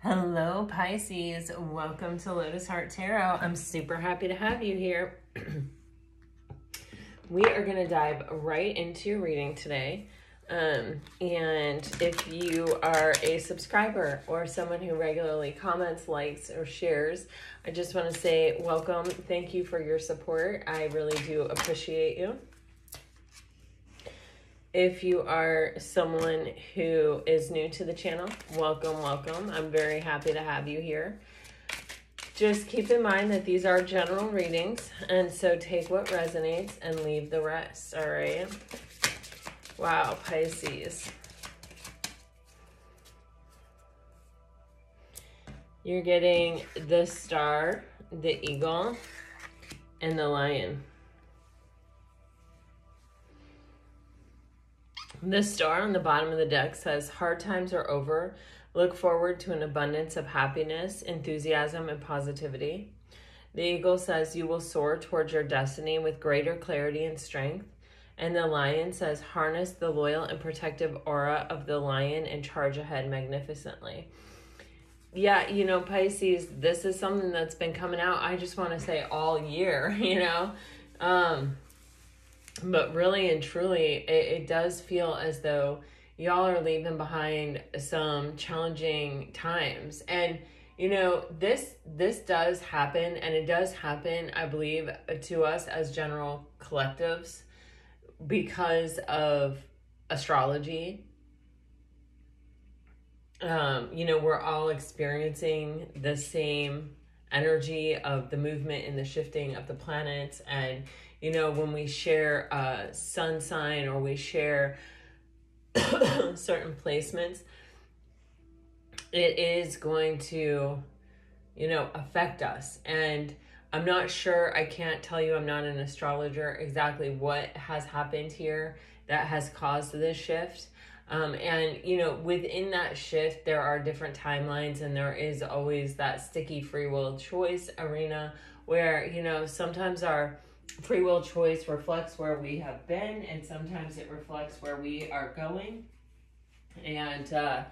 Hello, Pisces. Welcome to Lotus Heart Tarot. I'm super happy to have you here. We are going to dive right into your reading today. And if you are a subscriber or someone who regularly comments, likes, or shares, I just want to say welcome. Thank you for your support. I really do appreciate you. If you are someone who is new to the channel, welcome, welcome. I'm very happy to have you here. Just keep in mind that these are general readings, and so take what resonates and leave the rest, all right? Wow, Pisces. You're getting the Star, the Eagle, and the Lion. The Star on the bottom of the deck says, hard times are over. Look forward to an abundance of happiness, enthusiasm, and positivity. The Eagle says you will soar towards your destiny with greater clarity and strength. And the Lion says, harness the loyal and protective aura of the lion and charge ahead magnificently. Yeah, you know, Pisces, this is something that's been coming out, I just want to say, all year, you know. But really and truly, it does feel as though y'all are leaving behind some challenging times. And, you know, this does happen, and it does happen, I believe, to us as general collectives because of astrology. You know, we're all experiencing the same energy of the movement and the shifting of the planets. And you know, when we share a sun sign or we share certain placements, it is going to, you know, affect us. And I'm not sure, I can't tell you, I'm not an astrologer, exactly what has happened here that has caused this shift. And, you know, within that shift, there are different timelines, and there is always that sticky free will choice arena where, you know, sometimes our free will choice reflects where we have been, and sometimes it reflects where we are going. And,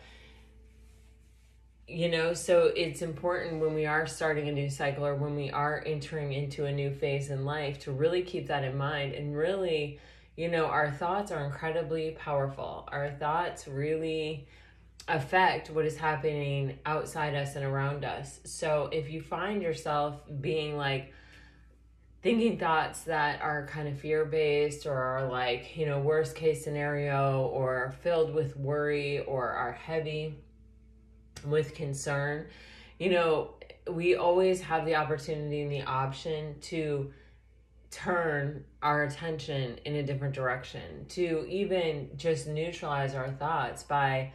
you know, so it's important when we are starting a new cycle or when we are entering into a new phase in life to really keep that in mind. And really, you know, our thoughts are incredibly powerful. Our thoughts really affect what is happening outside us and around us. So if you find yourself being like, thinking thoughts that are kind of fear-based or are like, you know, worst case scenario or filled with worry or are heavy with concern, you know, we always have the opportunity and the option to turn our attention in a different direction, to even just neutralize our thoughts by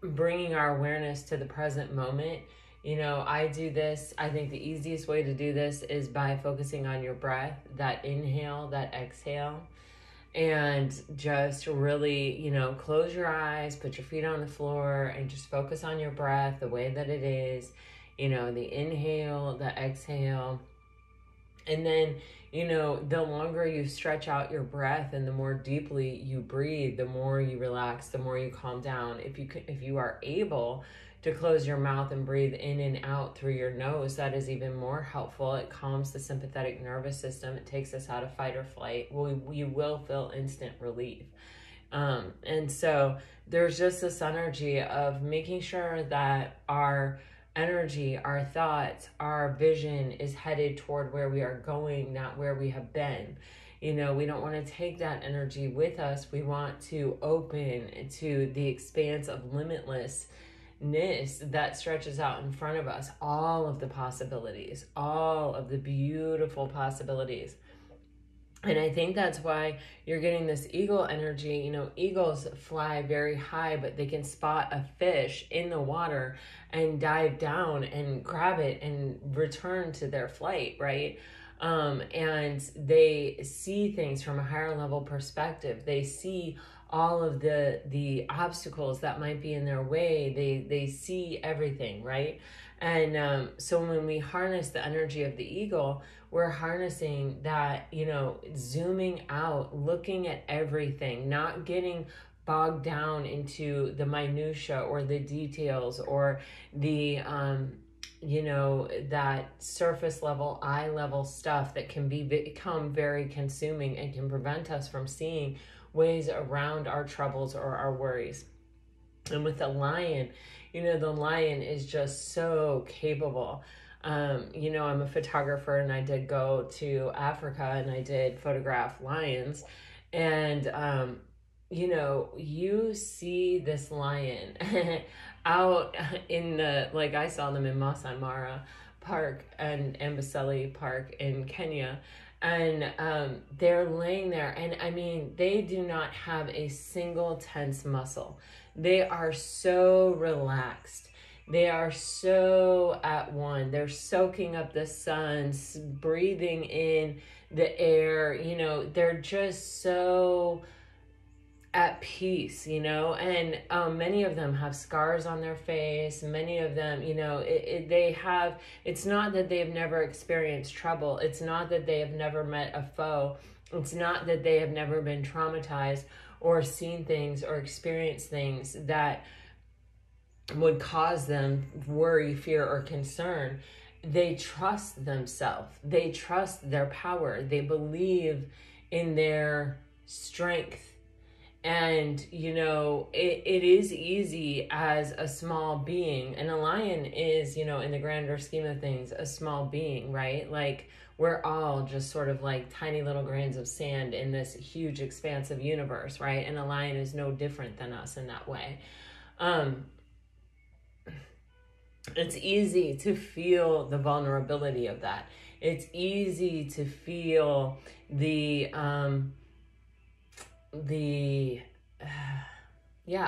bringing our awareness to the present moment. You know, I do this, I think the easiest way to do this is by focusing on your breath, that inhale, that exhale, and just really, you know, close your eyes, put your feet on the floor, and just focus on your breath the way that it is, you know, the inhale, the exhale. And then, you know, the longer you stretch out your breath and the more deeply you breathe, the more you relax, the more you calm down. If you are able to close your mouth and breathe in and out through your nose, that is even more helpful. It calms the sympathetic nervous system. It takes us out of fight or flight. You will feel instant relief. And so there's just this energy of making sure that our energy, our thoughts, our vision is headed toward where we are going, not where we have been. You know, we don't want to take that energy with us. We want to open to the expanse of limitlessness that stretches out in front of us, all of the possibilities, all of the beautiful possibilities. And I think that's why you're getting this eagle energy. You know, eagles fly very high, but they can spot a fish in the water and dive down and grab it and return to their flight, right? And they see things from a higher level perspective. They see all of the obstacles that might be in their way. They see everything, right? And so when we harness the energy of the eagle, we're harnessing that, you know, zooming out, looking at everything, not getting bogged down into the minutia or the details or the that surface level, eye level stuff that can become very consuming and can prevent us from seeing ways around our troubles or our worries. And with the lion, the lion is just so capable. I'm a photographer, and I did go to Africa and I did photograph lions. And, you see this lion out in I saw them in Masai Mara Park and Amboseli Park in Kenya. And they're laying there, and I mean, they do not have a single tense muscle. They are so relaxed. They are so at one. They're soaking up the sun, breathing in the air. They're just so at peace, and many of them have scars on their face. Many of them, it's not that they've never experienced trouble. It's not that they have never met a foe. It's not that they have never been traumatized or seen things or experienced things that would cause them worry, fear, or concern. They trust themselves. They trust their power. They believe in their strength. And, it is easy as a small being. And a lion is, in the grander scheme of things, a small being, right? Like, we're all just sort of like tiny little grains of sand in this huge expansive universe, right? And a lion is no different than us in that way. It's easy to feel the vulnerability of that. It's easy to feel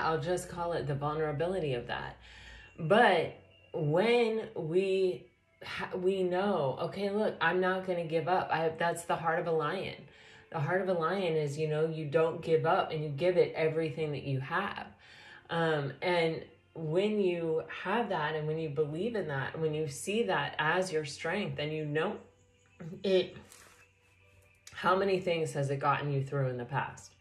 I'll just call it the vulnerability of that. But when we know, okay, look, I'm not going to give up. That's the heart of a lion. The heart of a lion is, you don't give up, and you give it everything that you have. And when you have that, and when you believe in that, and when you see that as your strength, and it, how many things has it gotten you through in the past?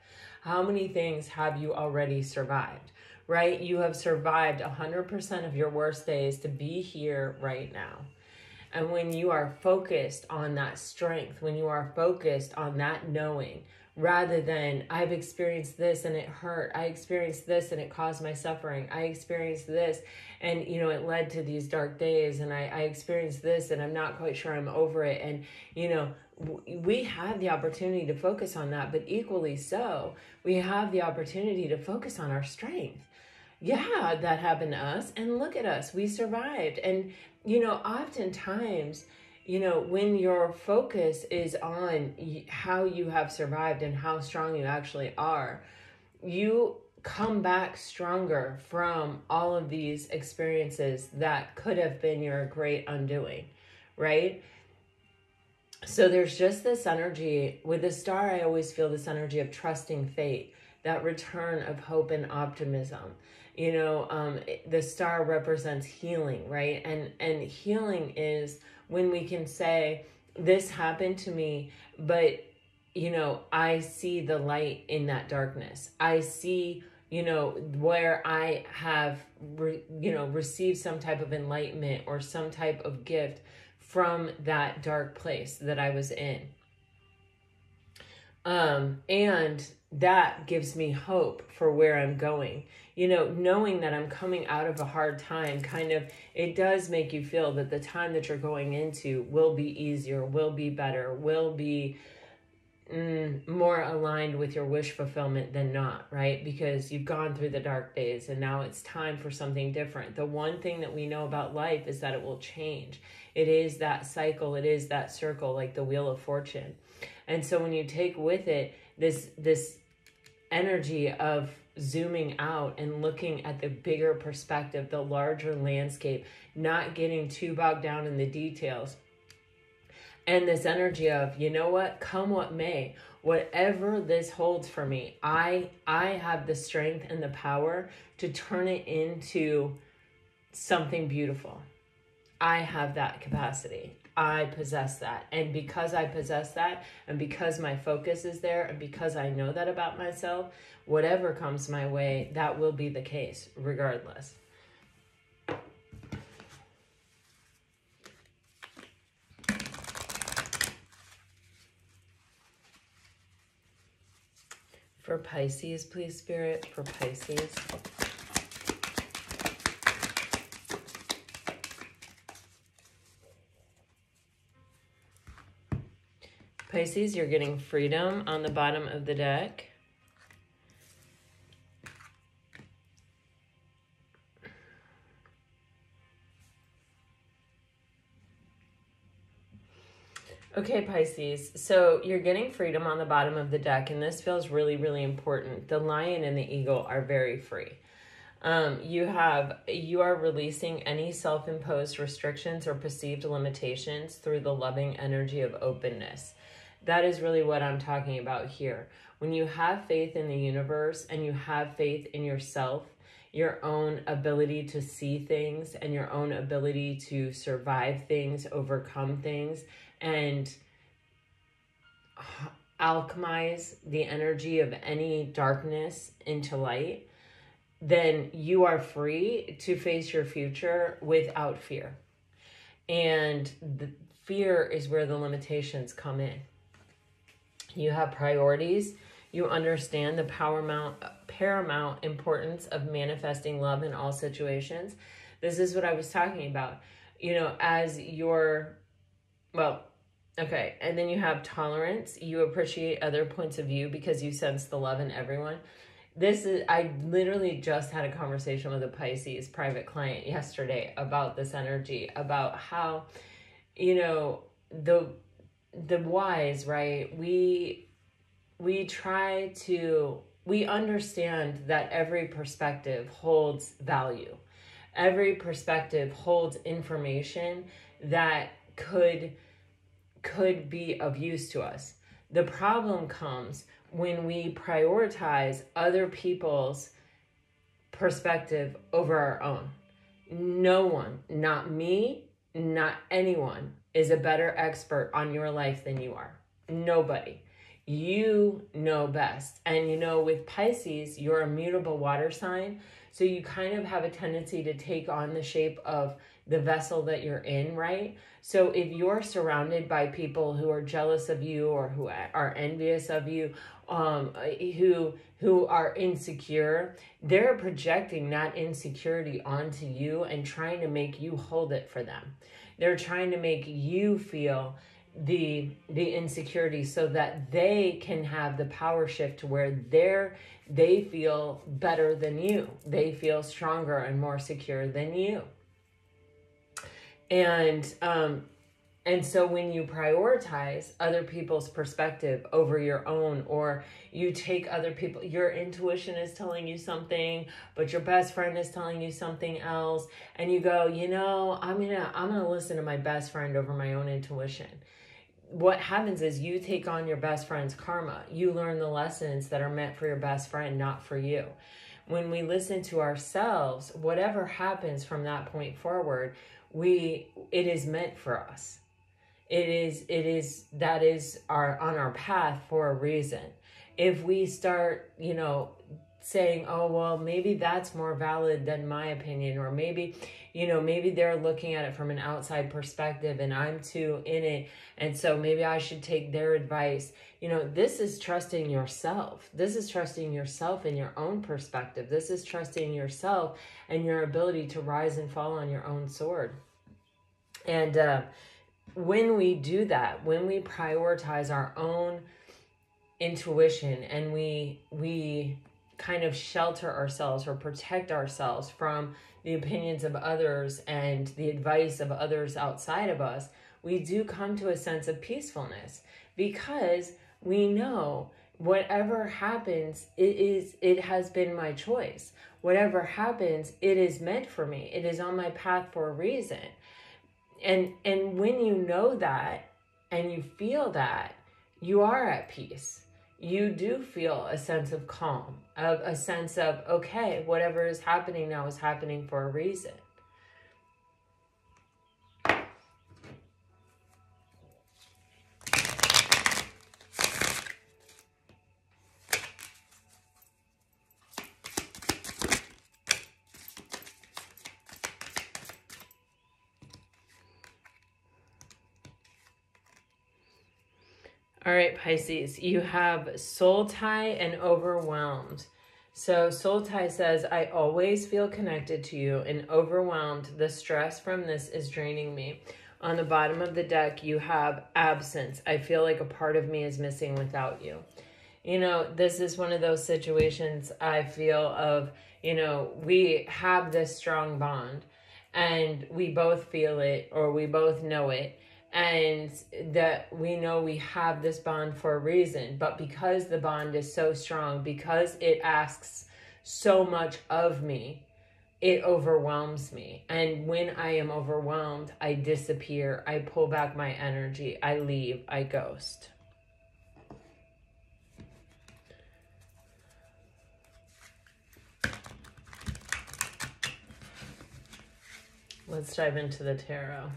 How many things have you already survived, right? You have survived 100% of your worst days to be here right now. And when you are focused on that strength, when you are focused on that knowing, rather than I've experienced this and it hurt, I experienced this and it caused my suffering, I experienced this and, it led to these dark days, and I experienced this and I'm not quite sure I'm over it. And, we have the opportunity to focus on that, but equally so, we have the opportunity to focus on our strength. Yeah, that happened to us, and look at us, we survived. And, oftentimes, when your focus is on how you have survived and how strong you actually are, you come back stronger from all of these experiences that could have been your great undoing, right? So there's just this energy with the star. I always feel this energy of trusting fate, that return of hope and optimism. The star represents healing, right? And healing is when we can say, this happened to me, but, I see the light in that darkness. I see, where I have, received some type of enlightenment or some type of gift from that dark place that I was in. And that gives me hope for where I'm going. Knowing that I'm coming out of a hard time, it does make you feel that the time that you're going into will be easier, will be better, will be more aligned with your wish fulfillment than not, right? Because you've gone through the dark days and now it's time for something different. The one thing that we know about life is that it will change. It is that cycle. It is that circle, like the Wheel of Fortune. And so when you take with it this energy of zooming out and looking at the bigger perspective, the larger landscape, not getting too bogged down in the details, and this energy of, come what may, whatever this holds for me, I have the strength and the power to turn it into something beautiful. I have that capacity. I possess that. And because I possess that, and because my focus is there, and because I know that about myself, whatever comes my way, that will be the case regardless. For Pisces, please, Spirit, for Pisces. Pisces, you're getting freedom on the bottom of the deck. Okay, Pisces, so you're getting freedom on the bottom of the deck, and this feels really, really important. The lion and the eagle are very free. You are releasing any self-imposed restrictions or perceived limitations through the loving energy of openness. That is really what I'm talking about here. When you have faith in the universe and you have faith in yourself, your own ability to see things and your own ability to survive things, overcome things, and alchemize the energy of any darkness into light, then you are free to face your future without fear. And the fear is where the limitations come in. You have priorities. You understand the paramount importance of manifesting love in all situations. This is what I was talking about. You know, as your, well, okay. And then you have tolerance. You appreciate other points of view because you sense the love in everyone. I literally just had a conversation with a Pisces private client yesterday about this energy, about how, you know, the wise, right? We understand that every perspective holds value. Every perspective holds information that could be of use to us. The problem comes when we prioritize other people's perspective over our own. No one, not me, not anyone, is a better expert on your life than you are. Nobody. You know best. And you know, with Pisces, you're a mutable water sign, so you kind of have a tendency to take on the shape of the vessel that you're in, right? So if you're surrounded by people who are jealous of you or who are envious of you, who are insecure, they're projecting that insecurity onto you and trying to make you hold it for them. They're trying to make you feel the insecurity so that they can have the power shift to where they feel better than you. They feel stronger and more secure than you. And so when you prioritize other people's perspective over your own, or you take other people, your intuition is telling you something, but your best friend is telling you something else, and you go, you know, I'm gonna listen to my best friend over my own intuition. What happens is you take on your best friend's karma. You learn the lessons that are meant for your best friend, not for you. When we listen to ourselves, whatever happens from that point forward, it is meant for us. That is on our path for a reason. If we start, you know, saying, oh, well, maybe that's more valid than my opinion, or maybe, you know, maybe they're looking at it from an outside perspective and I'm too in it, and so maybe I should take their advice. You know, this is trusting yourself. This is trusting yourself in your own perspective. This is trusting yourself and your ability to rise and fall on your own sword. And when we do that, when we prioritize our own intuition and we kind of shelter ourselves or protect ourselves from the opinions of others and the advice of others outside of us, we do come to a sense of peacefulness, because we know whatever happens, it has been my choice. Whatever happens, it is meant for me. It is on my path for a reason. And when you know that and you feel that, you are at peace. You do feel a sense of calm, a sense of, okay, whatever is happening now is happening for a reason. All right, Pisces, you have soul tie and overwhelmed. So soul tie says, I always feel connected to you and overwhelmed. The stress from this is draining me. On the bottom of the deck, you have absence. I feel like a part of me is missing without you. You know, this is one of those situations I feel of, you know, we have this strong bond and we both feel it or we both know it. And that we know we have this bond for a reason, but because the bond is so strong, because it asks so much of me, it overwhelms me. And when I am overwhelmed, I disappear, I pull back my energy, I leave, I ghost. Let's dive into the tarot.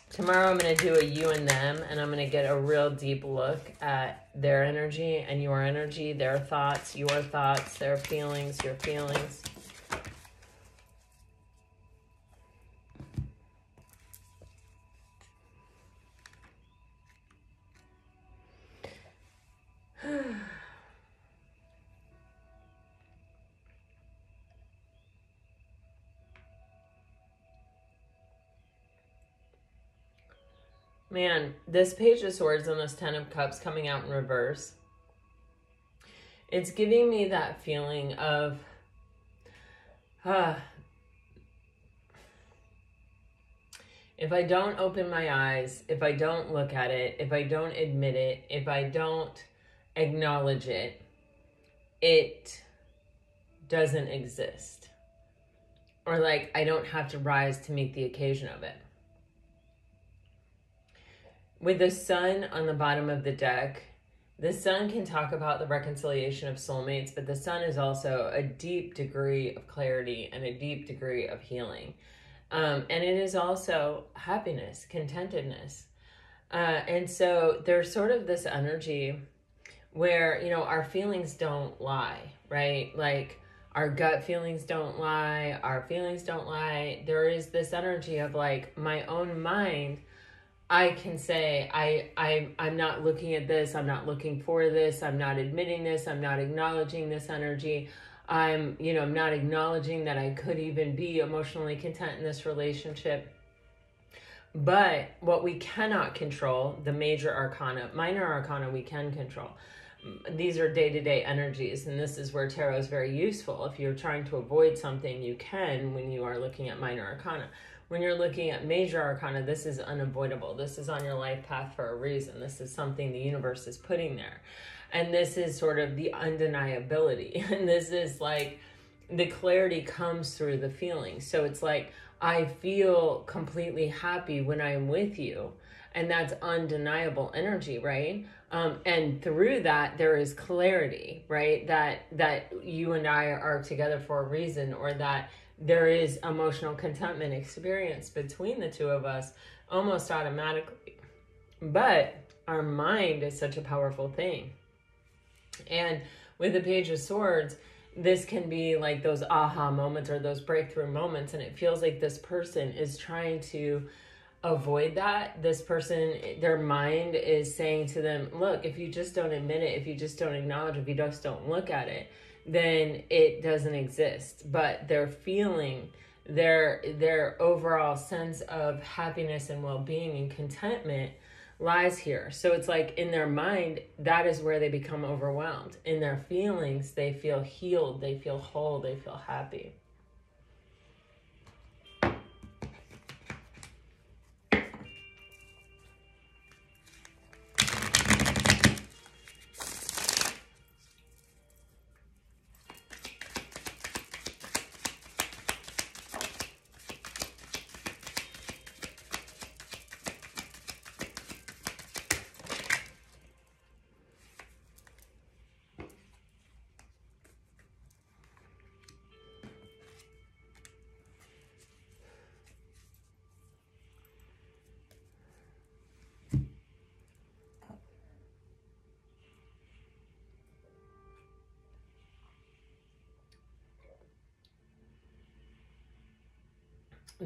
Tomorrow I'm going to do a you and them, and I'm going to get a real deep look at their energy and your energy, their thoughts, their feelings, your feelings. Man, this Page of Swords and this Ten of Cups coming out in reverse, it's giving me that feeling of, if I don't open my eyes, if I don't look at it, if I don't admit it, if I don't acknowledge it, it doesn't exist. Or like, I don't have to rise to meet the occasion of it. With the sun on the bottom of the deck, the sun can talk about the reconciliation of soulmates, but the sun is also a deep degree of clarity and a deep degree of healing. And it is also happiness, contentedness. And so there's sort of this energy where, you know, our feelings don't lie, right? Like our gut feelings don't lie, our feelings don't lie. There is this energy of like my own mind. I can say, I'm not looking at this, I'm not looking for this, I'm not admitting this, I'm not acknowledging this energy. I'm not acknowledging that I could even be emotionally content in this relationship. But what we cannot control, the major arcana, minor arcana we can control. These are day-to-day energies, and this is where tarot is very useful. If you're trying to avoid something, you can when you are looking at minor arcana. When you're looking at major arcana, this is unavoidable. This is on your life path for a reason. This is something the universe is putting there. And this is sort of the undeniability. And this is like the clarity comes through the feeling. So it's like, I feel completely happy when I'm with you. And that's undeniable energy, right? And through that, there is clarity, right? That you and I are together for a reason, or that there is emotional contentment experience between the two of us almost automatically. But our mind is such a powerful thing. And with the Page of Swords, this can be like those aha moments or those breakthrough moments. And it feels like this person is trying to avoid that. This person, their mind is saying to them, look, if you just don't admit it, if you just don't acknowledge, if you just don't look at it, then it doesn't exist. But their feeling, their overall sense of happiness and well-being and contentment lies here. So it's like in their mind, that is where they become overwhelmed. In their feelings, they feel healed, they feel whole, they feel happy.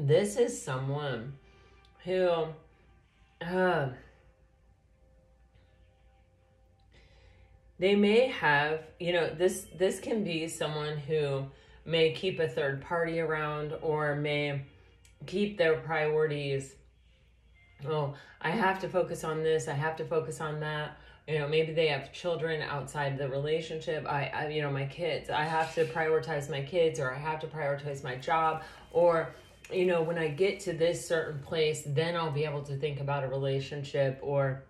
This is someone who they may have, you know, this can be someone who may keep a third party around, or may keep their priorities. Oh, I have to focus on this, I have to focus on that. You know, maybe they have children outside the relationship. You know, my kids, I have to prioritize my kids, or I have to prioritize my job, or, you know, when I get to this certain place, then I'll be able to think about a relationship. Or,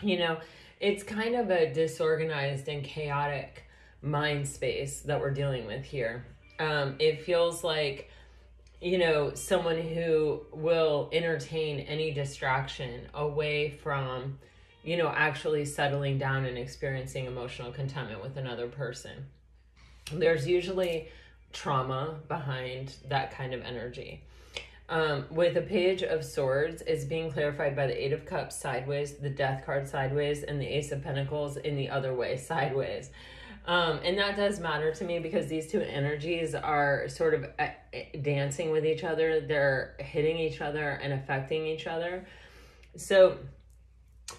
you know, it's kind of a disorganized and chaotic mind space that we're dealing with here. It feels like, you know, someone who will entertain any distraction away from, you know, actually settling down and experiencing emotional contentment with another person. There's usually trauma behind that kind of energy. With a Page of Swords, it's being clarified by the Eight of Cups sideways, the Death card sideways, and the Ace of Pentacles in the other way sideways. And that does matter to me because these two energies are sort of dancing with each other. They're hitting each other and affecting each other. So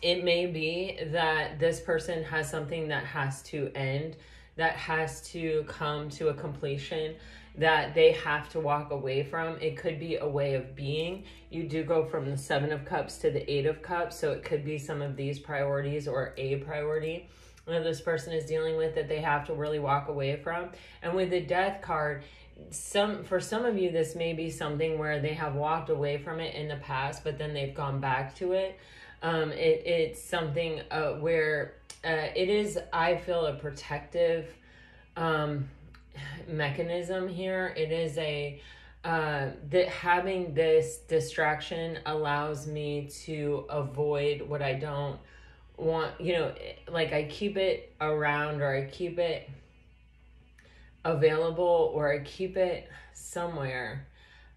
it may be that this person has something that has to end, that has to come to a completion, that they have to walk away from. It could be a way of being. You do go from the Seven of Cups to the Eight of Cups, so it could be some of these priorities or a priority that this person is dealing with that they have to really walk away from. And with the Death card, for some of you, this may be something where they have walked away from it in the past, but then they've gone back to it. It's something where it is, I feel, a protective mechanism here. It is that having this distraction allows me to avoid what I don't want, you know, like I keep it around, or I keep it available, or I keep it somewhere,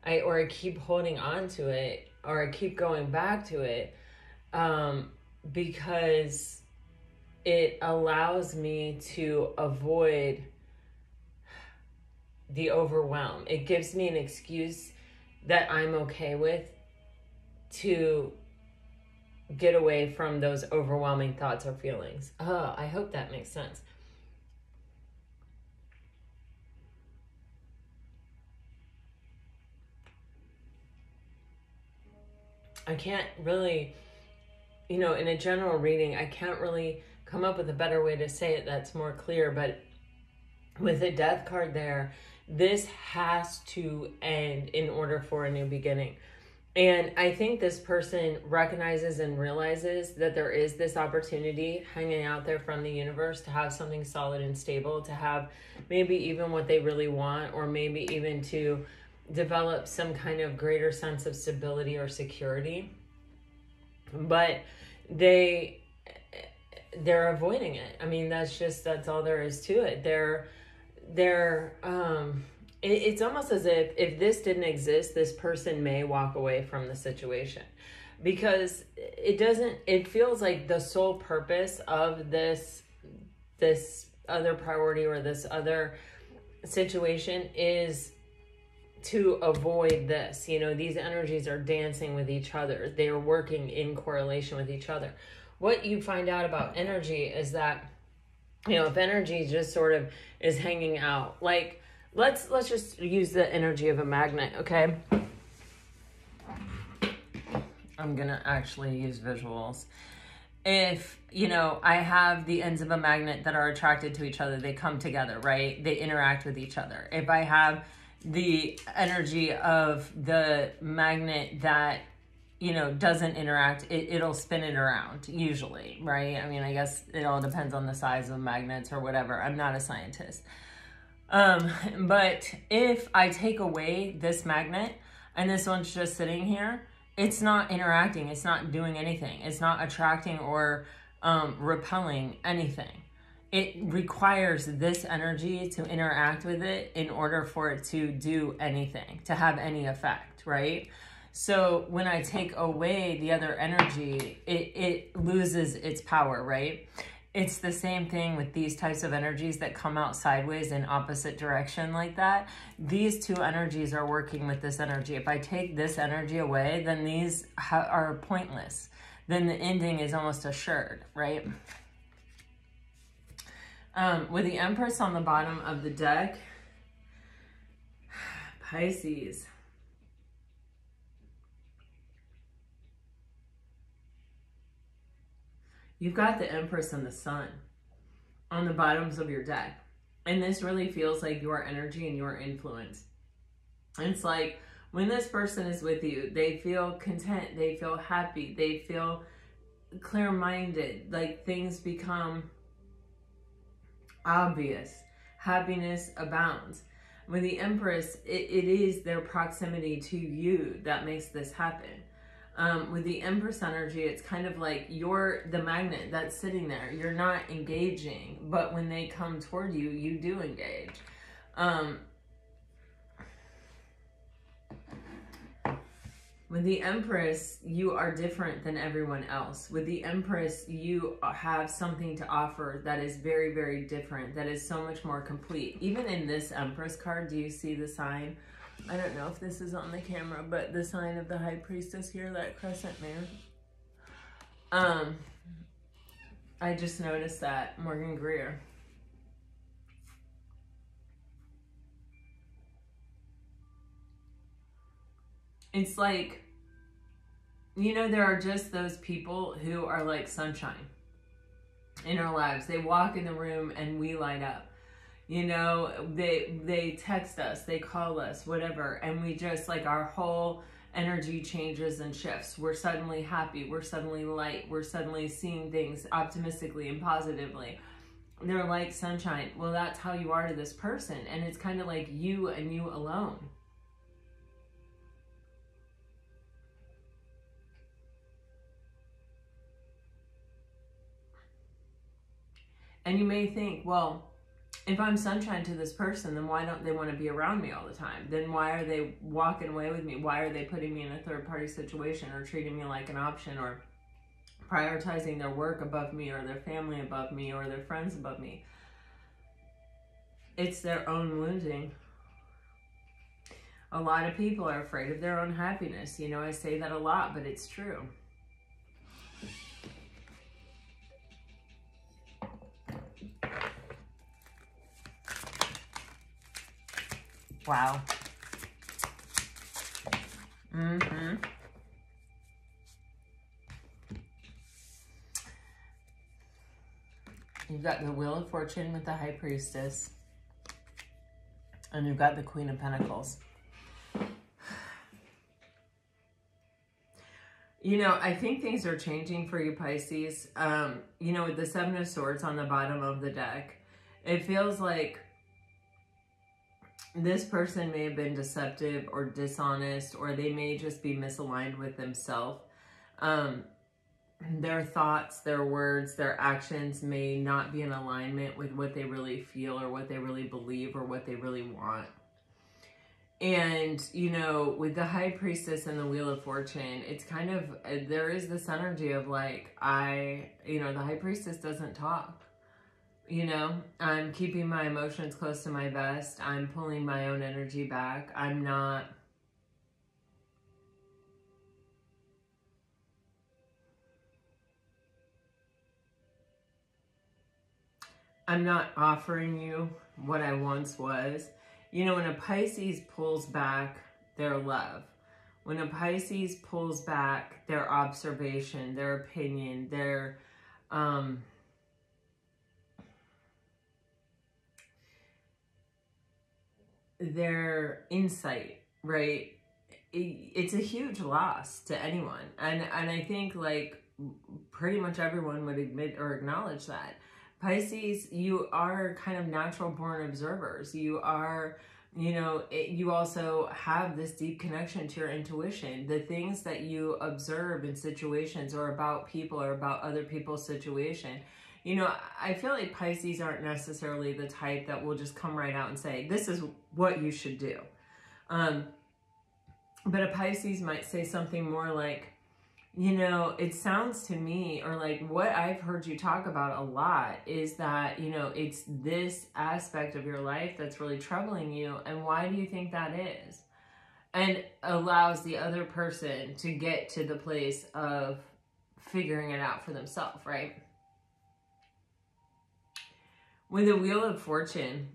or I keep holding on to it, or I keep going back to it, because it allows me to avoid the overwhelm. It gives me an excuse that I'm okay with to get away from those overwhelming thoughts or feelings. Oh, I hope that makes sense. I can't really, you know, in a general reading, I can't really come up with a better way to say it that's more clear, but with the Death card there, this has to end in order for a new beginning. And I think this person recognizes and realizes that there is this opportunity hanging out there from the universe to have something solid and stable, to have maybe even what they really want, or maybe even to develop some kind of greater sense of stability or security. But they're avoiding it. I mean, that's all there is to it. It's almost as if this didn't exist, this person may walk away from the situation, because it feels like the sole purpose of this other priority or this other situation is to avoid this. You know, these energies are dancing with each other. They are working in correlation with each other. What you find out about energy is that, you know, if energy just sort of is hanging out, like, let's just use the energy of a magnet, okay? I'm gonna actually use visuals. If, you know, I have the ends of a magnet that are attracted to each other, they come together, right? They interact with each other. If I have the energy of the magnet that, you know, doesn't interact, it'll spin it around, usually, right? I mean, I guess it all depends on the size of magnets or whatever. I'm not a scientist. But if I take away this magnet and this one's just sitting here, it's not interacting. It's not doing anything. It's not attracting or repelling anything. It requires this energy to interact with it in order for it to do anything, to have any effect, right? So when I take away the other energy, it loses its power, right? It's the same thing with these types of energies that come out sideways in opposite direction like that. These two energies are working with this energy. If I take this energy away, then these are pointless. Then the ending is almost assured, right? With the Empress on the bottom of the deck, Pisces. You've got the Empress and the Sun on the bottoms of your deck. And this really feels like your energy and your influence. It's like when this person is with you, they feel content, they feel happy, they feel clear-minded, like things become obvious. Happiness abounds. With the Empress, it is their proximity to you that makes this happen. With the Empress energy, it's kind of like you're the magnet that's sitting there. You're not engaging, but when they come toward you, you do engage. With the Empress, you are different than everyone else. With the Empress, you have something to offer that is very, very different, that is so much more complete. Even in this Empress card, do you see the sign? I don't know if this is on the camera, but the sign of the High Priestess here, that crescent moon. I just noticed that, Morgan Greer. It's like, you know, there are just those people who are like sunshine in our lives. They walk in the room and we light up. You know, they text us, they call us, whatever. And we just, like, our whole energy changes and shifts. We're suddenly happy. We're suddenly light. We're suddenly seeing things optimistically and positively. They're like sunshine. Well, that's how you are to this person. And it's kind of like you and you alone. And you may think, well, if I'm sunshine to this person, then why don't they want to be around me all the time? Then why are they walking away with me? Why are they putting me in a third-party situation or treating me like an option or prioritizing their work above me or their family above me or their friends above me? It's their own wounding. A lot of people are afraid of their own happiness. You know, I say that a lot, but it's true. Wow. You've got the Wheel of Fortune with the High Priestess. And you've got the Queen of Pentacles. You know, I think things are changing for you, Pisces. You know, with the Seven of Swords on the bottom of the deck, it feels like this person may have been deceptive or dishonest, or they may just be misaligned with themselves. Their thoughts, their words, their actions may not be in alignment with what they really feel or what they really believe or what they really want. And, you know, with the High Priestess and the Wheel of Fortune, it's kind of, there is this energy of like, you know, the High Priestess doesn't talk. You know, I'm keeping my emotions close to my vest. I'm pulling my own energy back. I'm not offering you what I once was. You know, when a Pisces pulls back their love, when a Pisces pulls back their observation, their opinion, their insight, right? It's a huge loss to anyone. And I think like pretty much everyone would admit or acknowledge that. Pisces, you are kind of natural born observers. You are, you know, you also have this deep connection to your intuition. The things that you observe in situations or about people or about other people's situation, you know, I feel like Pisces aren't necessarily the type that will just come right out and say, this is what you should do. But a Pisces might say something more like, you know, it sounds to me, or like what I've heard you talk about a lot is that, you know, it's this aspect of your life that's really troubling you. And why do you think that is? And allows the other person to get to the place of figuring it out for themselves, right? With the Wheel of Fortune,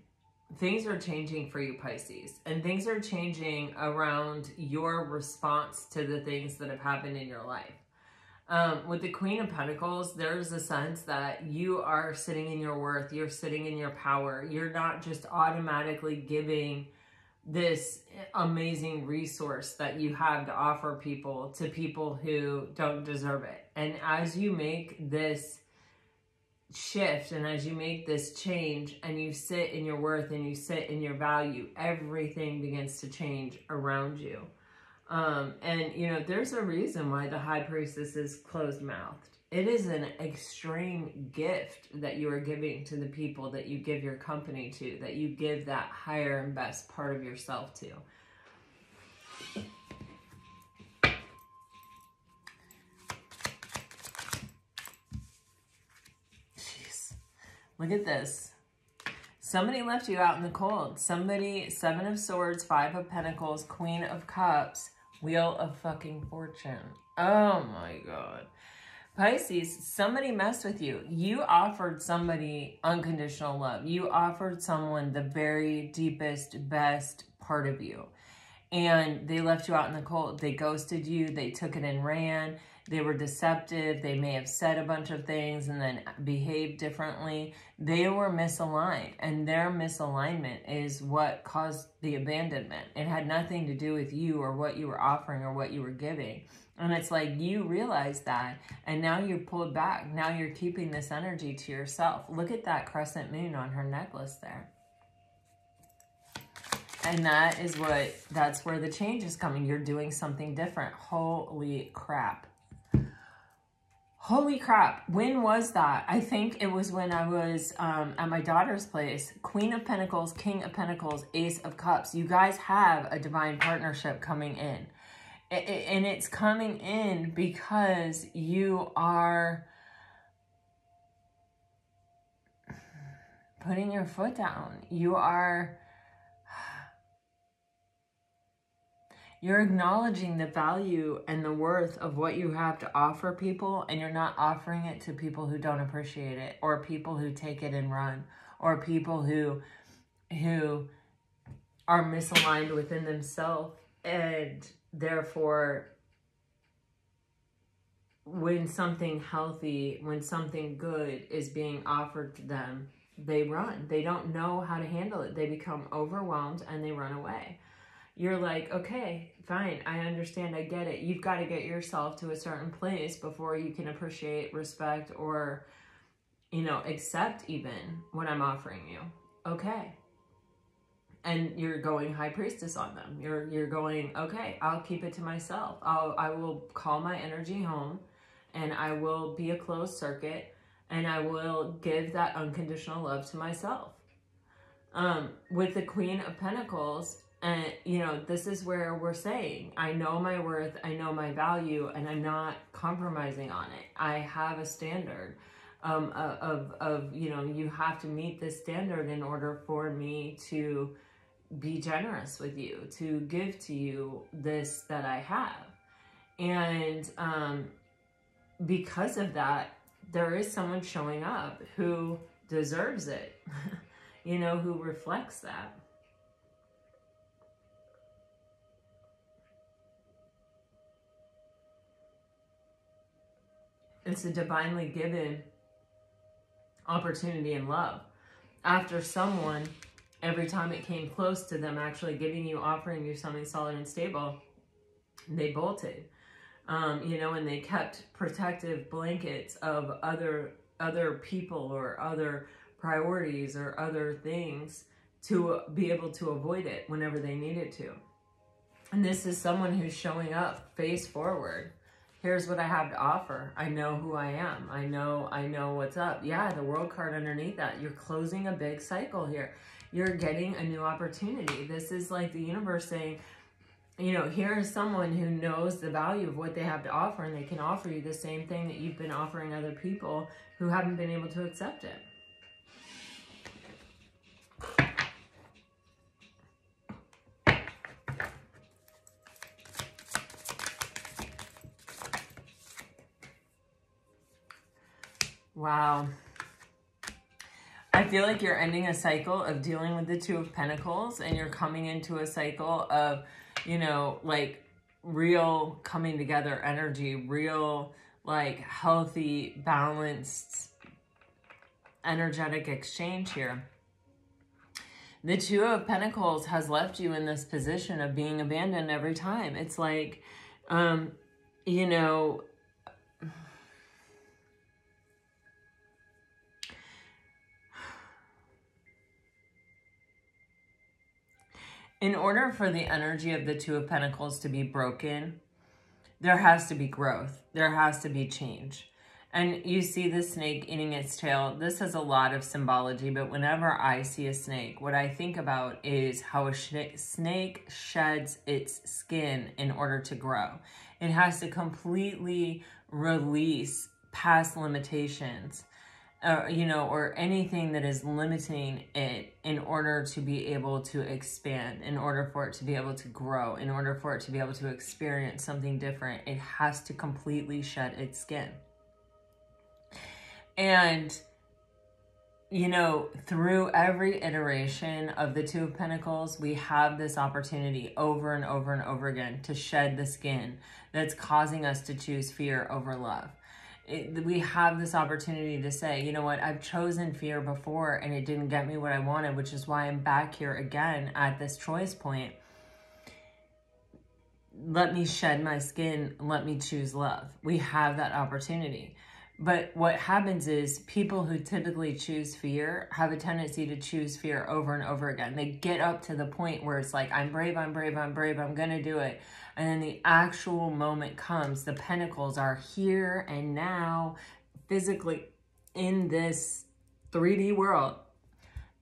things are changing for you, Pisces, and things are changing around your response to the things that have happened in your life. With the Queen of Pentacles, there's a sense that you are sitting in your worth, you're sitting in your power. You're not just automatically giving this amazing resource that you have to offer people to people who don't deserve it. And as you make this shift and as you make this change and you sit in your worth and you sit in your value, everything begins to change around you. And you know, there's a reason why the High Priestess is closed-mouthed. It is an extreme gift that you are giving to the people that you give your company to, that you give that higher and best part of yourself to. Jeez. Look at this. Somebody left you out in the cold. Somebody, 7 of Swords, 5 of Pentacles, Queen of Cups, Wheel of fucking Fortune. Oh my God. Pisces, somebody messed with you. You offered somebody unconditional love. You offered someone the very deepest, best part of you. And they left you out in the cold. They ghosted you. They took it and ran. They were deceptive. They may have said a bunch of things and then behaved differently. They were misaligned, and their misalignment is what caused the abandonment. It had nothing to do with you or what you were offering or what you were giving. And it's like you realize that, and now you're pulled back. Now you're keeping this energy to yourself. Look at that crescent moon on her necklace there. And that's where the change is coming. You're doing something different. Holy crap. Holy crap. When was that? I think it was when I was at my daughter's place. Queen of Pentacles, King of Pentacles, Ace of Cups. You guys have a divine partnership coming in. And it's coming in because you are putting your foot down. You're acknowledging the value and the worth of what you have to offer people, and you're not offering it to people who don't appreciate it, or people who take it and run, or people who are misaligned within themselves. And therefore, when something healthy, when something good is being offered to them, they run. They don't know how to handle it. They become overwhelmed and they run away. You're like, okay, fine, I understand, I get it. You've got to get yourself to a certain place before you can appreciate, respect, or, you know, accept even what I'm offering you. Okay. And you're going High Priestess on them. You're going, okay, I'll keep it to myself. I will call my energy home, and I will be a closed circuit, and I will give that unconditional love to myself. With the Queen of Pentacles, and, you know, this is where we're saying, I know my worth, I know my value, and I'm not compromising on it. I have a standard of, you know, you have to meet this standard in order for me to be generous with you, to give to you this that I have. And because of that, there is someone showing up who deserves it, you know, who reflects that. It's a divinely given opportunity and love. After someone, every time it came close to them actually giving you, offering you something solid and stable, they bolted. You know, and they kept protective blankets of other people or other priorities or other things to be able to avoid it whenever they needed to. And this is someone who's showing up face forward. Here's what I have to offer. I know who I am. I know what's up. Yeah, the World card underneath that. You're closing a big cycle here. You're getting a new opportunity. This is like the universe saying, you know, here is someone who knows the value of what they have to offer, and they can offer you the same thing that you've been offering other people who haven't been able to accept it. Wow. I feel like you're ending a cycle of dealing with the Two of Pentacles, and you're coming into a cycle of, you know, like real coming together energy, real like healthy, balanced, energetic exchange here. The Two of Pentacles has left you in this position of being abandoned every time. It's like, you know, in order for the energy of the Two of Pentacles to be broken, there has to be growth. There has to be change. And you see the snake eating its tail. This has a lot of symbology, but whenever I see a snake, what I think about is how a snake sheds its skin in order to grow. It has to completely release past limitations, you know, or anything that is limiting it in order to be able to expand, in order for it to be able to grow, in order for it to be able to experience something different. It has to completely shed its skin. And, you know, through every iteration of the Two of Pentacles, we have this opportunity over and over and over again to shed the skin that's causing us to choose fear over love. We have this opportunity to say, you know what, I've chosen fear before and it didn't get me what I wanted, which is why I'm back here again at this choice point. Let me shed my skin. Let me choose love. We have that opportunity. But what happens is people who typically choose fear have a tendency to choose fear over and over again. They get up to the point where it's like, I'm brave, I'm brave, I'm brave, I'm going to do it. And then the actual moment comes. The pentacles are here and now, physically in this 3D world.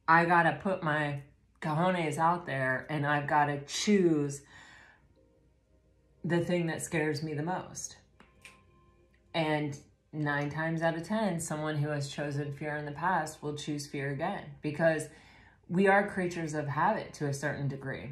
I got to put my cojones out there and I've got to choose the thing that scares me the most. And 9 times out of 10, someone who has chosen fear in the past will choose fear again, because we are creatures of habit to a certain degree.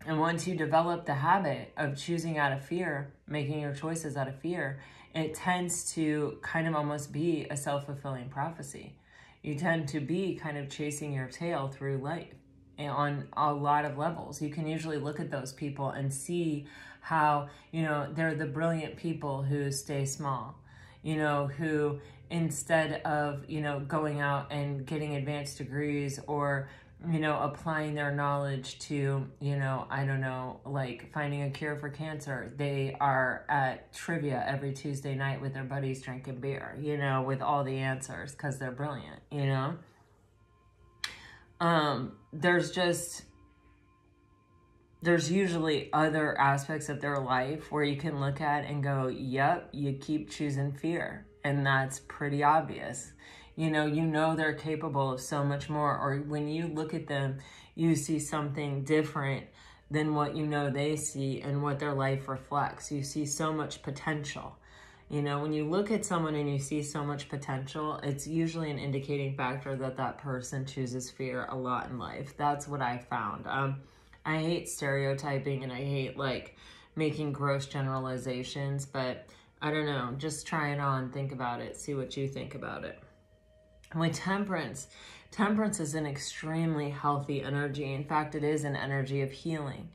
And once you develop the habit of choosing out of fear, making your choices out of fear, it tends to kind of almost be a self-fulfilling prophecy. You tend to be kind of chasing your tail through life on a lot of levels. You can usually look at those people and see how, you know, they're the brilliant people who stay small. You know, who instead of, you know, going out and getting advanced degrees or, you know, applying their knowledge to, you know, I don't know, like finding a cure for cancer, they are at trivia every Tuesday night with their buddies drinking beer, you know, with all the answers because they're brilliant, you know. There's usually other aspects of their life where you can look at and go, yep, you keep choosing fear. And that's pretty obvious. You know they're capable of so much more. Or when you look at them, you see something different than what you know they see and what their life reflects. You see so much potential. You know, when you look at someone and you see so much potential, it's usually an indicating factor that that person chooses fear a lot in life. That's what I found. I hate stereotyping and I hate like making gross generalizations, but I don't know, just try it on, think about it, see what you think about it. With temperance, temperance is an extremely healthy energy. In fact, it is an energy of healing,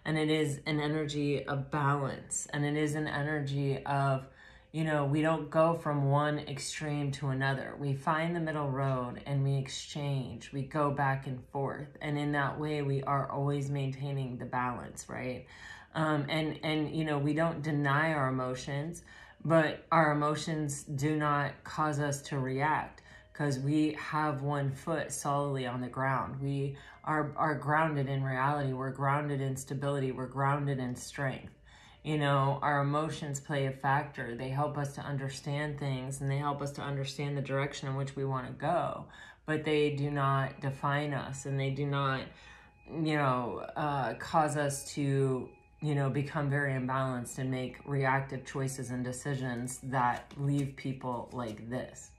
and it is an energy of balance, and it is an energy of, you know, we don't go from one extreme to another. We find the middle road and we exchange. We go back and forth. And in that way, we are always maintaining the balance, right? And you know, we don't deny our emotions, but our emotions do not cause us to react because we have one foot solidly on the ground. We are grounded in reality. We're grounded in stability. We're grounded in strength. You know, our emotions play a factor. They help us to understand things and they help us to understand the direction in which we want to go, but they do not define us and they do not, you know, cause us to, you know, become very imbalanced and make reactive choices and decisions that leave people like this.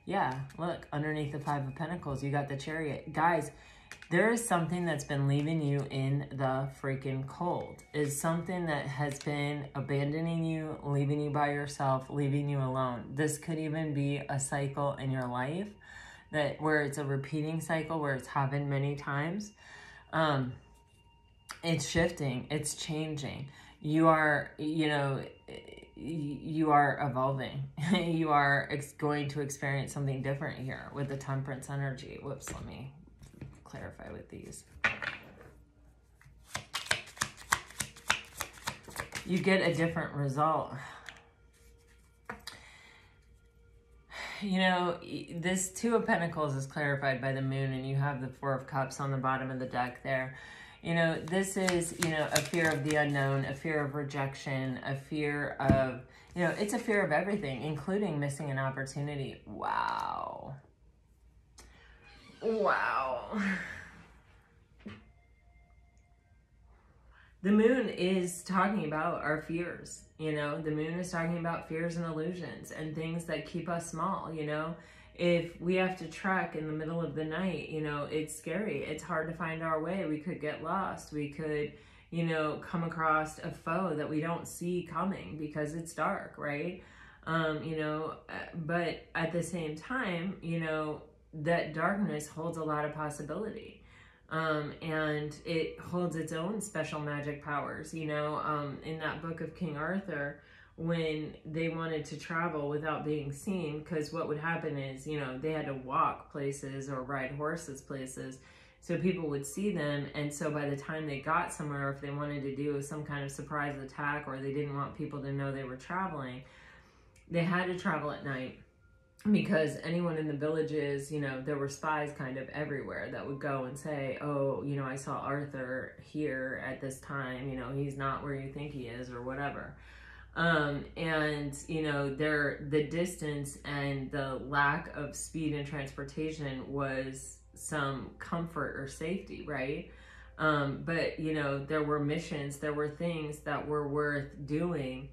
Yeah, look, underneath the Five of Pentacles, you got the Chariot. Guys, there is something that's been leaving you in the freaking cold. Is something that has been abandoning you, leaving you by yourself, leaving you alone. This could even be a cycle in your life that where it's a repeating cycle, where it's happened many times. It's shifting, it's changing. You are, you know, you are evolving. You are going to experience something different here with the Temperance energy. Whoops, let me clarify with these. You get a different result. You know, this Two of Pentacles is clarified by the Moon, and you have the Four of Cups on the bottom of the deck there. You know, this is, you know, a fear of the unknown, a fear of rejection, a fear of, you know, it's a fear of everything, including missing an opportunity. Wow. Wow. The Moon is talking about our fears, you know. The Moon is talking about fears and illusions and things that keep us small, you know. If we have to trek in the middle of the night, you know, it's scary. It's hard to find our way. We could get lost. We could, you know, come across a foe that we don't see coming because it's dark, right? You know, but at the same time, you know, that darkness holds a lot of possibility. And it holds its own special magic powers, you know. In that book of King Arthur, when they wanted to travel without being seen, because what would happen is, you know, they had to walk places or ride horses places so people would see them. And so by the time they got somewhere, if they wanted to do some kind of surprise attack or they didn't want people to know they were traveling, they had to travel at night. Because anyone in the villages, you know, there were spies kind of everywhere that would go and say, oh, you know, I saw Arthur here at this time, you know, he's not where you think he is or whatever. And, you know, the distance and the lack of speed and transportation was some comfort or safety, right? But, you know, there were missions, there were things that were worth doing,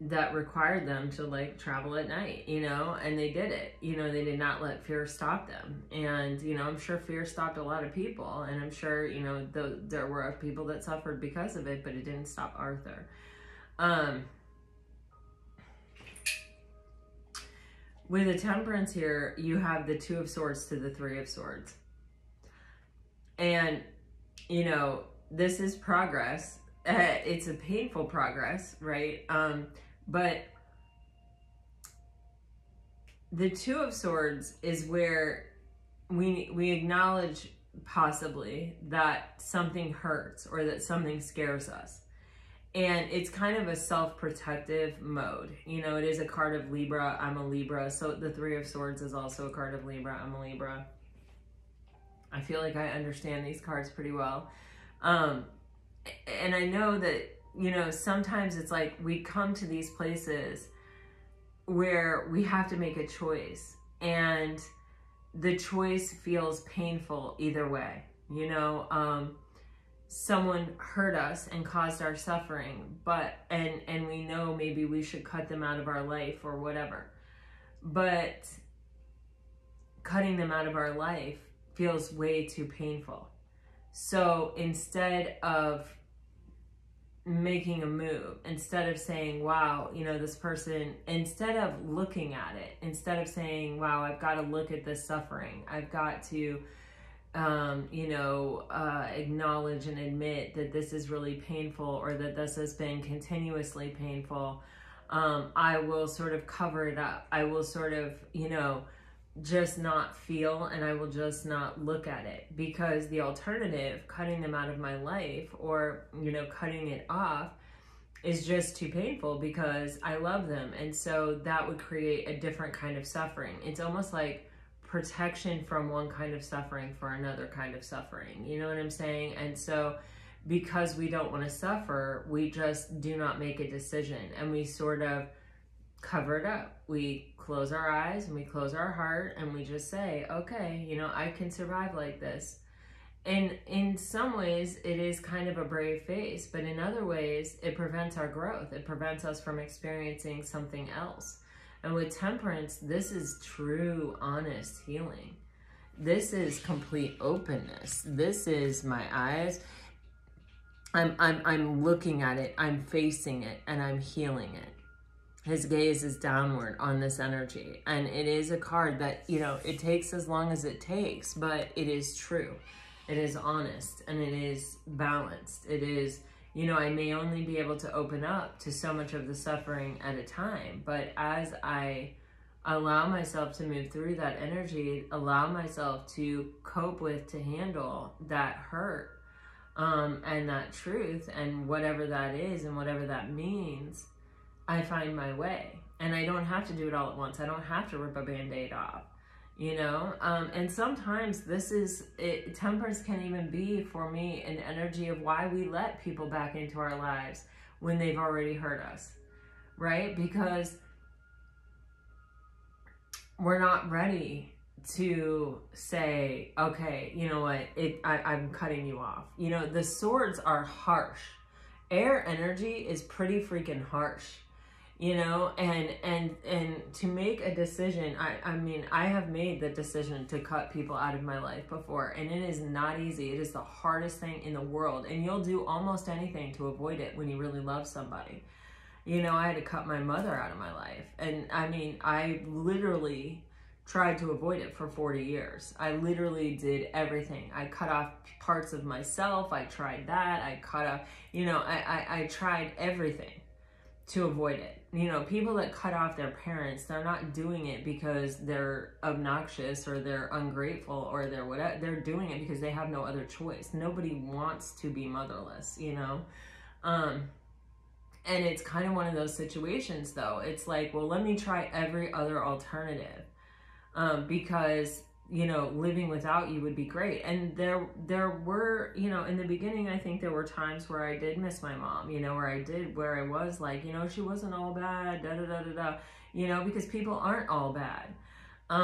that required them to like travel at night, you know, and they did it. You know, they did not let fear stop them. And, you know, I'm sure fear stopped a lot of people, and I'm sure, you know, there were people that suffered because of it, but it didn't stop Arthur. With the Temperance here, you have the Two of Swords to the Three of Swords. And, you know, this is progress. It's a painful progress, right? But the Two of Swords is where we acknowledge possibly that something hurts or that something scares us. And it's kind of a self-protective mode. You know, it is a card of Libra. I'm a Libra. So the Three of Swords is also a card of Libra. I'm a Libra. I feel like I understand these cards pretty well. And I know that, you know, sometimes it's like we come to these places where we have to make a choice, and the choice feels painful either way. You know, someone hurt us and caused our suffering, and we know maybe we should cut them out of our life or whatever. But cutting them out of our life feels way too painful. So instead of making a move, instead of saying, wow, you know, this person, instead of looking at it, instead of saying, wow, I've got to look at this suffering, I've got to, you know, acknowledge and admit that this is really painful, or that this has been continuously painful, I will sort of cover it up. I will sort of, you know, just not feel, and I will just not look at it, because the alternative, cutting them out of my life or, you know, cutting it off, is just too painful because I love them. And so that would create a different kind of suffering. It's almost like protection from one kind of suffering for another kind of suffering. You know what I'm saying? And so because we don't want to suffer, we just do not make a decision, and we sort of cover it up. We close our eyes and we close our heart, and we just say, okay, you know, I can survive like this. And in some ways it is kind of a brave face, but in other ways it prevents our growth. It prevents us from experiencing something else. And with Temperance, this is true, honest healing. This is complete openness. This is my eyes. I'm looking at it, I'm facing it, and I'm healing it. his gaze is downward on this energy. And it is a card that, you know, it takes as long as it takes, but it is true. It is honest, and it is balanced. It is, you know, I may only be able to open up to so much of the suffering at a time, but as I allow myself to move through that energy, allow myself to cope with, to handle that hurt, and that truth, and whatever that is and whatever that means, I find my way. And I don't have to do it all at once. I don't have to rip a Band-Aid off, you know? And sometimes temperance can even be, for me, an energy of why we let people back into our lives when they've already hurt us, right? Because we're not ready to say, okay, you know what, I'm cutting you off. You know, the swords are harsh. Air energy is pretty freaking harsh, you know, and to make a decision, I mean, I have made the decision to cut people out of my life before, and it is not easy. It is the hardest thing in the world, and you'll do almost anything to avoid it when you really love somebody. You know, I had to cut my mother out of my life, and I mean, I literally tried to avoid it for 40 years. I literally did everything. I cut off parts of myself. I tried that. I cut off, you know, I tried everything to avoid it. You know, people that cut off their parents, they're not doing it because they're obnoxious or they're ungrateful or they're whatever. They're doing it because they have no other choice. Nobody wants to be motherless, you know? And it's kind of one of those situations, though. It's like, well, let me try every other alternative. Because, you know, living without you would be great. And there were, you know, in the beginning, I think there were times where I did miss my mom, you know, where I was like, you know, she wasn't all bad, you know, because people aren't all bad. But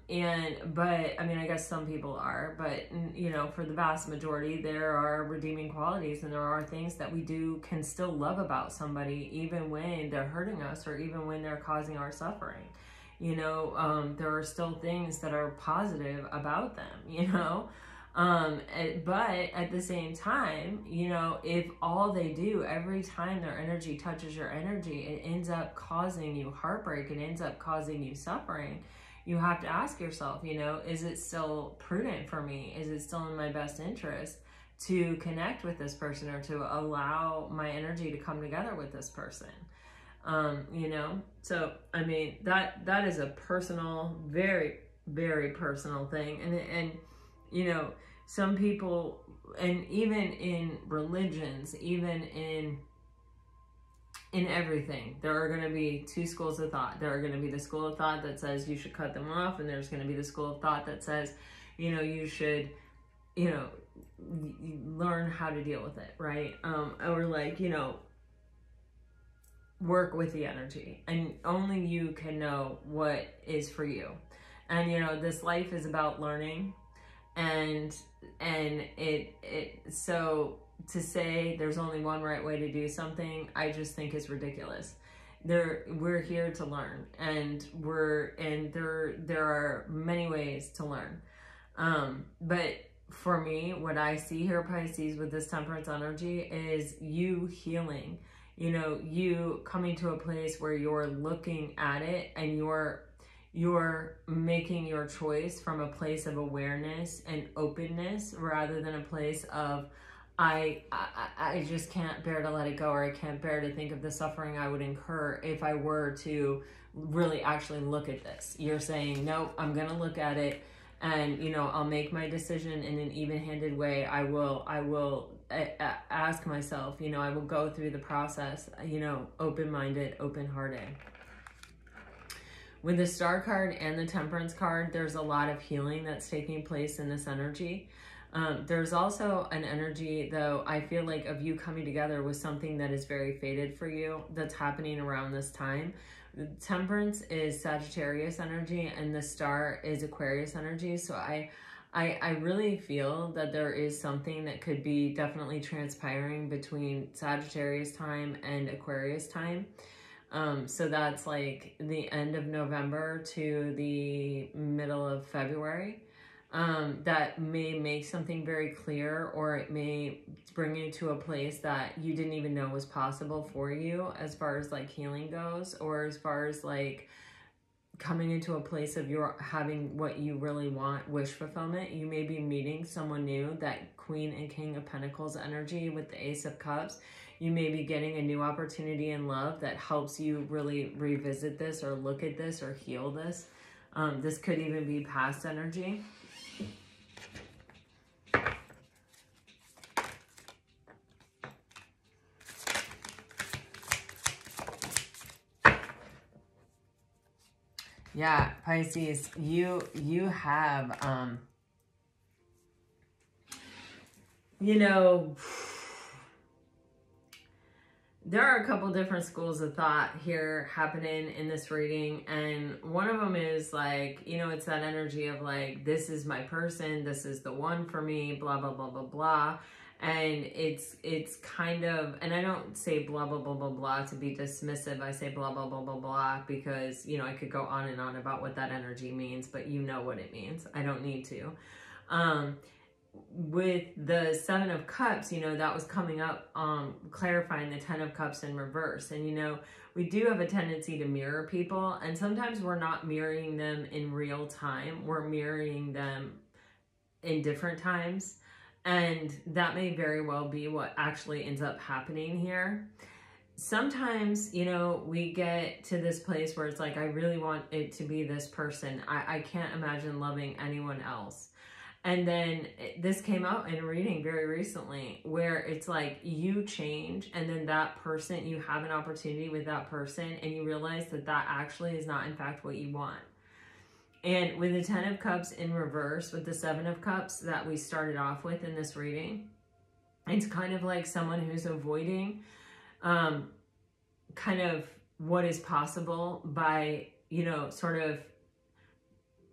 I mean, I guess some people are, but, you know, for the vast majority, there are redeeming qualities, and there are things that we can still love about somebody, even when they're hurting us or even when they're causing our suffering. You know, there are still things that are positive about them, you know, but at the same time, you know, if all they do every time their energy touches your energy, it ends up causing you heartbreak, it ends up causing you suffering, you have to ask yourself, you know, is it still prudent for me? Is it still in my best interest to connect with this person or to allow my energy to come together with this person? You know, so, I mean, that is a personal, very, very personal thing. And, you know, some people, and even in religions, even in everything, there are going to be two schools of thought. There are going to be the school of thought that says you should cut them off. And there's going to be the school of thought that says, you know, you should, you know, learn how to deal with it. Right. Or like, you know, work with the energy, and only you can know what is for you. And you know, this life is about learning, and so to say there's only one right way to do something, I just think is ridiculous. We're here to learn, and there are many ways to learn, but for me, what I see here, Pisces, with this temperance energy is you healing. You know, you coming to a place where you're looking at it and you're making your choice from a place of awareness and openness, rather than a place of, I just can't bear to let it go, or I can't bear to think of the suffering I would incur if I were to really actually look at this. You're saying, no, I'm going to look at it, and, you know, I'll make my decision in an even-handed way. I will ask myself, you know, I will go through the process, you know, open-minded, open-hearted. With the Star card and the Temperance card, there's a lot of healing that's taking place in this energy. There's also an energy, though, I feel like, of you coming together with something that is very fated for you that's happening around this time. The Temperance is Sagittarius energy, and the Star is Aquarius energy. So I really feel that there is something that could be definitely transpiring between Sagittarius time and Aquarius time. So that's like the end of November to the middle of February. that may make something very clear, or it may bring you to a place that you didn't even know was possible for you as far as like healing goes, or as far as like coming into a place of your having what you really want, wish fulfillment. You may be meeting someone new, that Queen and King of Pentacles energy with the Ace of Cups. You may be getting a new opportunity in love that helps you really revisit this or look at this or heal this. This could even be past energy. Yeah, Pisces, you have, you know, there are a couple different schools of thought here happening in this reading. And one of them is like, you know, it's that energy of like, this is my person, this is the one for me, blah, blah, blah, blah, blah. And it's kind of, and I don't say blah, blah, blah, blah, blah to be dismissive. I say blah, blah, blah, blah, blah, because, you know, I could go on and on about what that energy means, but you know what it means. I don't need to. With the Seven of Cups, you know, that was coming up, clarifying the Ten of Cups in reverse. And, you know, we do have a tendency to mirror people, and sometimes we're not mirroring them in real time. We're mirroring them in different times. And that may very well be what actually ends up happening here. Sometimes, you know, we get to this place where it's like, I really want it to be this person. I can't imagine loving anyone else. And then this came out in a reading very recently where it's like you change, and then that person, you have an opportunity with that person, and you realize that that actually is not in fact what you want. And with the Ten of Cups in reverse, with the Seven of Cups that we started off with in this reading, it's kind of like someone who's avoiding kind of what is possible by, you know, sort of,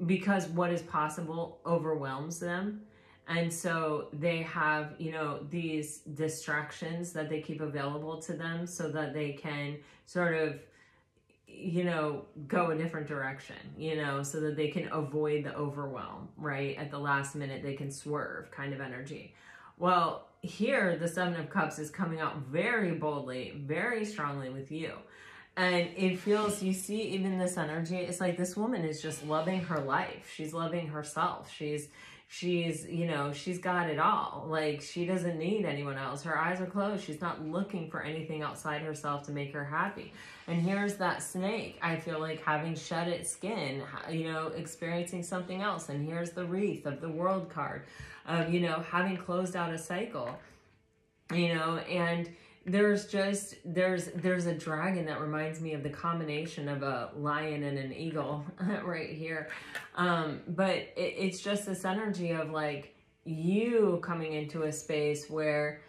because what is possible overwhelms them. And so they have, you know, these distractions that they keep available to them so that they can sort of, you know, go a different direction, you know, so that they can avoid the overwhelm, right? At the last minute, they can swerve kind of energy. Well, here, the Seven of Cups is coming out very boldly, very strongly with you. And it feels, you see even this energy, it's like this woman is just loving her life. She's loving herself. She's, you know, she's got it all. Like, she doesn't need anyone else. Her eyes are closed. She's not looking for anything outside herself to make her happy. And here's that snake, I feel like having shed its skin, you know, experiencing something else. And here's the wreath of the World card of, you know, having closed out a cycle, you know, and there's just, there's a dragon that reminds me of the combination of a lion and an eagle right here. But it's just this energy of like you coming into a space where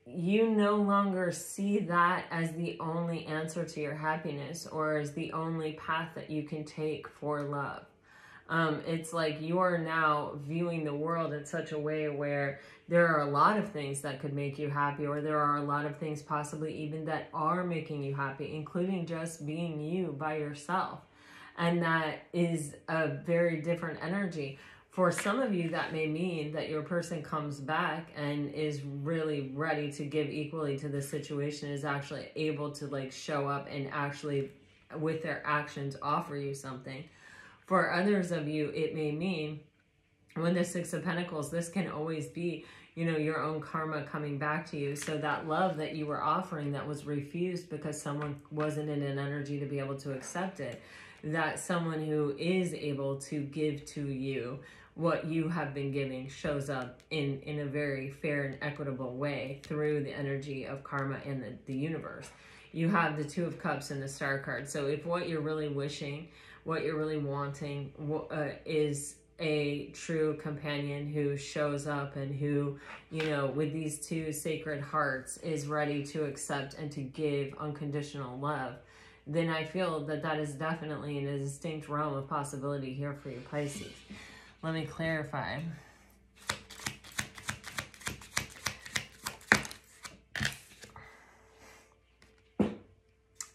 you no longer see that as the only answer to your happiness or as the only path that you can take for love. It's like you are now viewing the world in such a way where there are a lot of things that could make you happy, or there are a lot of things possibly even that are making you happy, including just being you by yourself. And that is a very different energy. For some of you, that may mean that your person comes back and is really ready to give equally to the situation, is actually able to like show up and actually with their actions offer you something. For others of you, it may mean when the Six of Pentacles, this can always be, you know, your own karma coming back to you. So that love that you were offering that was refused because someone wasn't in an energy to be able to accept it, that someone who is able to give to you what you have been giving shows up in a very fair and equitable way through the energy of karma and the universe. You have the Two of Cups and the Star card. So if what you're really wishing, what you're really wanting is a true companion who shows up and who, you know, with these two sacred hearts is ready to accept and to give unconditional love, then I feel that that is definitely in a distinct realm of possibility here for you, Pisces. Let me clarify.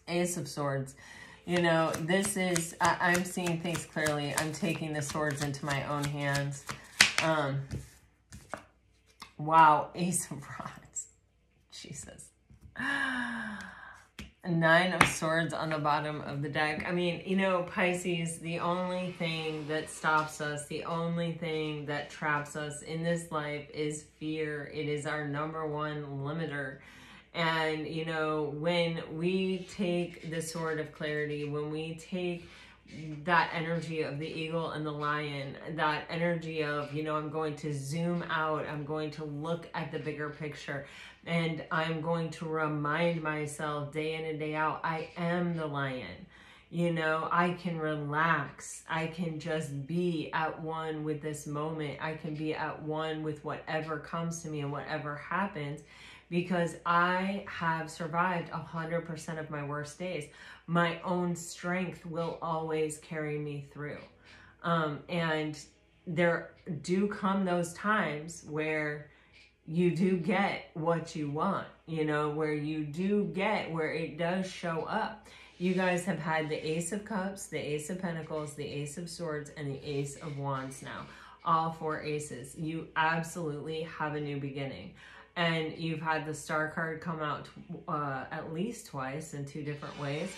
Ace of Swords. You know, this is, I'm seeing things clearly. I'm taking the swords into my own hands. Wow, Ace of Rods. Jesus. 9 of Swords on the bottom of the deck. I mean, you know, Pisces, the only thing that stops us, the only thing that traps us in this life is fear. It is our number one limiter. And, you know, when we take the Sword of Clarity, when we take that energy of the eagle and the lion, that energy of, you know, I'm going to zoom out, I'm going to look at the bigger picture, and I'm going to remind myself day in and day out, I am the lion. You know, I can relax. I can just be at one with this moment. I can be at one with whatever comes to me and whatever happens, because I have survived 100% of my worst days. My own strength will always carry me through. And there do come those times where you do get what you want, you know, where you do get, where it does show up. You guys have had the Ace of Cups, the Ace of Pentacles, the Ace of Swords, and the Ace of Wands now. All 4 aces. You absolutely have a new beginning. And you've had the Star card come out at least twice in 2 different ways.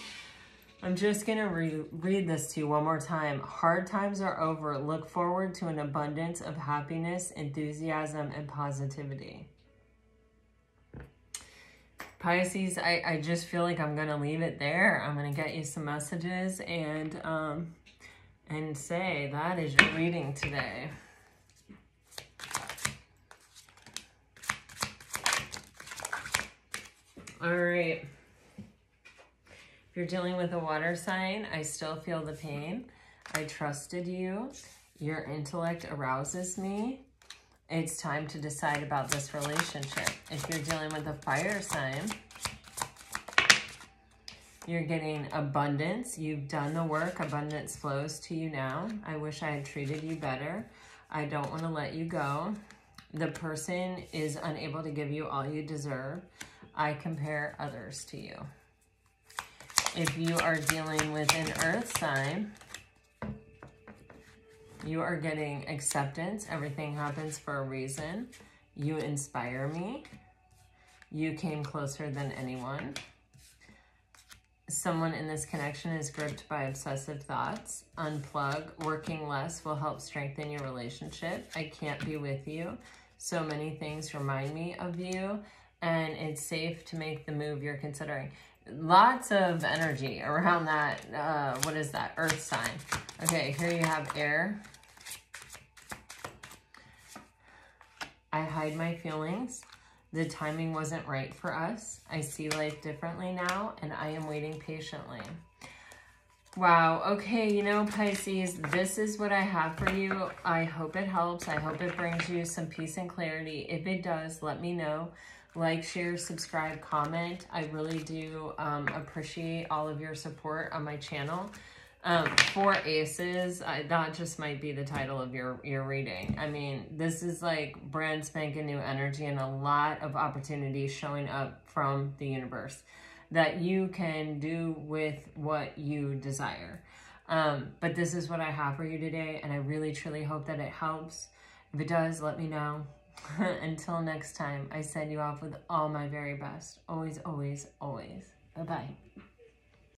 I'm just going to read this to you one more time. Hard times are over. Look forward to an abundance of happiness, enthusiasm, and positivity. Pisces, I just feel like I'm going to leave it there. I'm going to get you some messages and say that is your reading today. All right. If you're dealing with a water sign, I still feel the pain. I trusted you. Your intellect arouses me. It's time to decide about this relationship. If you're dealing with a fire sign, you're getting abundance. You've done the work. Abundance flows to you now. I wish I had treated you better. I don't want to let you go. The person is unable to give you all you deserve. I compare others to you. If you are dealing with an earth sign, you are getting acceptance. Everything happens for a reason. You inspire me. You came closer than anyone. Someone in this connection is gripped by obsessive thoughts. Unplug. Working less will help strengthen your relationship. I can't be with you. So many things remind me of you. And it's safe to make the move you're considering. Lots of energy around that, what is that, earth sign. Okay, here you have air. I hide my feelings. The timing wasn't right for us. I see life differently now, and I am waiting patiently. Wow, okay, you know, Pisces, this is what I have for you. I hope it helps. I hope it brings you some peace and clarity. If it does, let me know. Like, share, subscribe, comment. I really do appreciate all of your support on my channel. 4 aces, that just might be the title of your reading. I mean, this is like brand spanking new energy and a lot of opportunities showing up from the universe that you can do with what you desire. But this is what I have for you today, and I really, truly hope that it helps. If it does, let me know. Until next time, I send you off with all my very best. Always, always, always. Bye-bye.